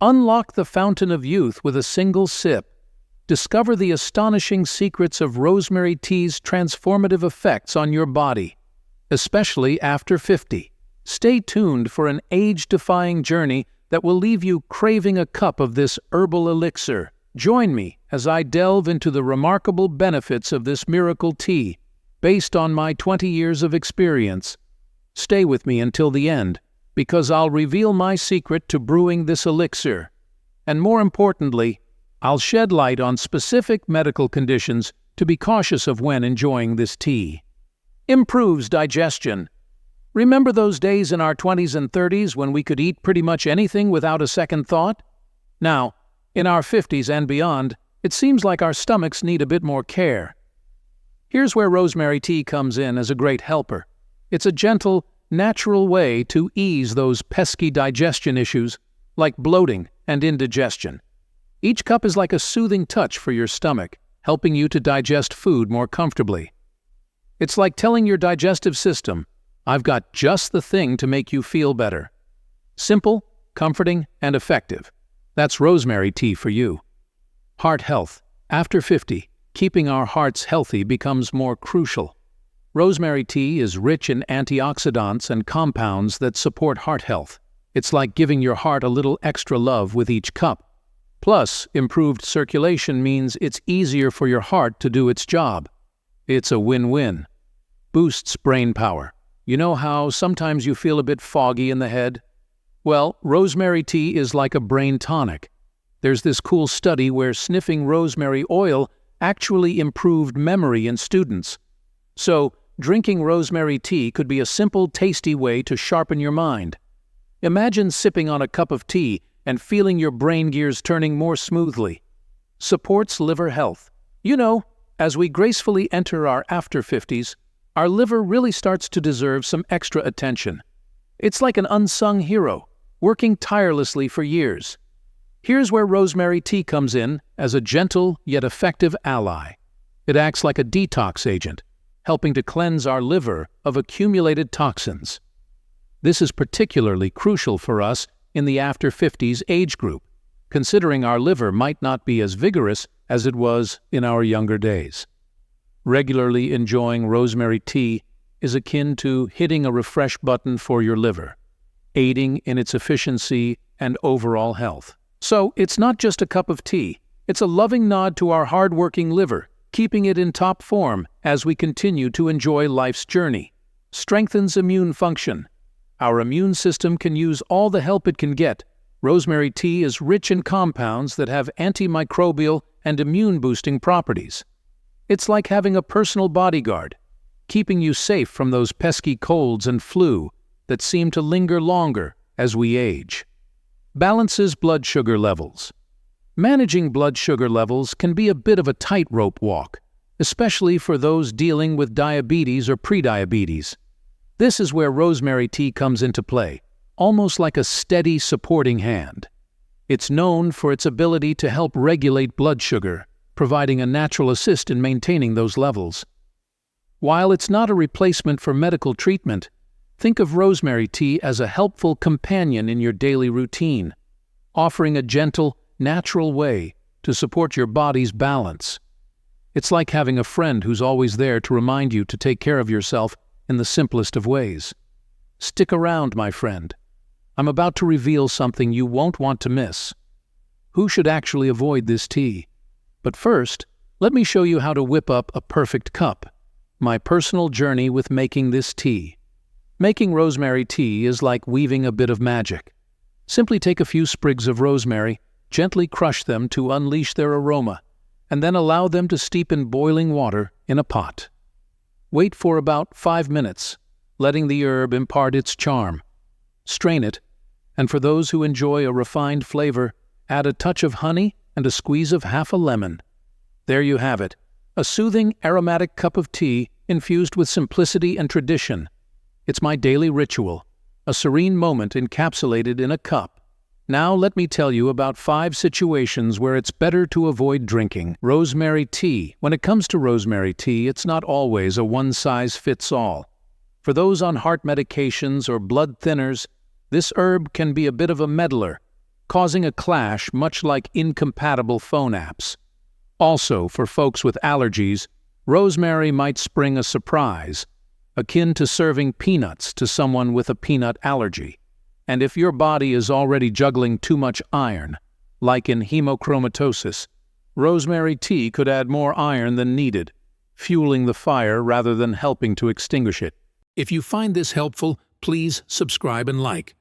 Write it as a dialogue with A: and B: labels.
A: Unlock the fountain of youth with a single sip. Discover the astonishing secrets of rosemary tea's transformative effects on your body, especially after 50. Stay tuned for an age-defying journey that will leave you craving a cup of this herbal elixir. Join me as I delve into the remarkable benefits of this miracle tea, based on my 20 years of experience. Stay with me until the end, because I'll reveal my secret to brewing this elixir. And more importantly, I'll shed light on specific medical conditions to be cautious of when enjoying this tea. Improves digestion. Remember those days in our 20s and 30s when we could eat pretty much anything without a second thought? Now, in our 50s and beyond, it seems like our stomachs need a bit more care. Here's where rosemary tea comes in as a great helper. It's a gentle, natural way to ease those pesky digestion issues like bloating and indigestion. Each cup is like a soothing touch for your stomach, helping you to digest food more comfortably. It's like telling your digestive system, I've got just the thing to make you feel better. Simple, comforting, and effective. That's rosemary tea for you. Heart health. After 50, keeping our hearts healthy becomes more crucial. Rosemary tea is rich in antioxidants and compounds that support heart health. It's like giving your heart a little extra love with each cup. Plus, improved circulation means it's easier for your heart to do its job. It's a win-win. Boosts brain power. You know how sometimes you feel a bit foggy in the head? Well, rosemary tea is like a brain tonic. There's this cool study where sniffing rosemary oil actually improved memory in students. So, drinking rosemary tea could be a simple, tasty way to sharpen your mind. Imagine sipping on a cup of tea and feeling your brain gears turning more smoothly. Supports liver health. You know, as we gracefully enter our after-50s, our liver really starts to deserve some extra attention. It's like an unsung hero, working tirelessly for years. Here's where rosemary tea comes in as a gentle yet effective ally. It acts like a detox agent, helping to cleanse our liver of accumulated toxins. This is particularly crucial for us in the after-50s age group, considering our liver might not be as vigorous as it was in our younger days. Regularly enjoying rosemary tea is akin to hitting a refresh button for your liver, aiding in its efficiency and overall health. So, it's not just a cup of tea, it's a loving nod to our hard-working liver, keeping it in top form as we continue to enjoy life's journey. Strengthens immune function. Our immune system can use all the help it can get. Rosemary tea is rich in compounds that have antimicrobial and immune-boosting properties. It's like having a personal bodyguard, keeping you safe from those pesky colds and flu that seem to linger longer as we age. Balances blood sugar levels. Managing blood sugar levels can be a bit of a tightrope walk, especially for those dealing with diabetes or prediabetes. This is where rosemary tea comes into play, almost like a steady supporting hand. It's known for its ability to help regulate blood sugar, providing a natural assist in maintaining those levels. While it's not a replacement for medical treatment, think of rosemary tea as a helpful companion in your daily routine, offering a gentle, natural way to support your body's balance. It's like having a friend who's always there to remind you to take care of yourself in the simplest of ways. Stick around, my friend. I'm about to reveal something you won't want to miss. Who should actually avoid this tea? But first, let me show you how to whip up a perfect cup. My personal journey with making this tea. Making rosemary tea is like weaving a bit of magic. Simply take a few sprigs of rosemary, gently crush them to unleash their aroma, and then allow them to steep in boiling water in a pot. Wait for about 5 minutes, letting the herb impart its charm. Strain it, and for those who enjoy a refined flavor, add a touch of honey and a squeeze of half a lemon. There you have it, a soothing, aromatic cup of tea infused with simplicity and tradition. It's my daily ritual, a serene moment encapsulated in a cup. Now let me tell you about 5 situations where it's better to avoid drinking rosemary tea. When it comes to rosemary tea, it's not always a one-size-fits-all. For those on heart medications or blood thinners, this herb can be a bit of a meddler. causing a clash much like incompatible phone apps. Also, for folks with allergies, rosemary might spring a surprise, akin to serving peanuts to someone with a peanut allergy. And if your body is already juggling too much iron, like in hemochromatosis, rosemary tea could add more iron than needed, fueling the fire rather than helping to extinguish it. If you find this helpful, please subscribe and like.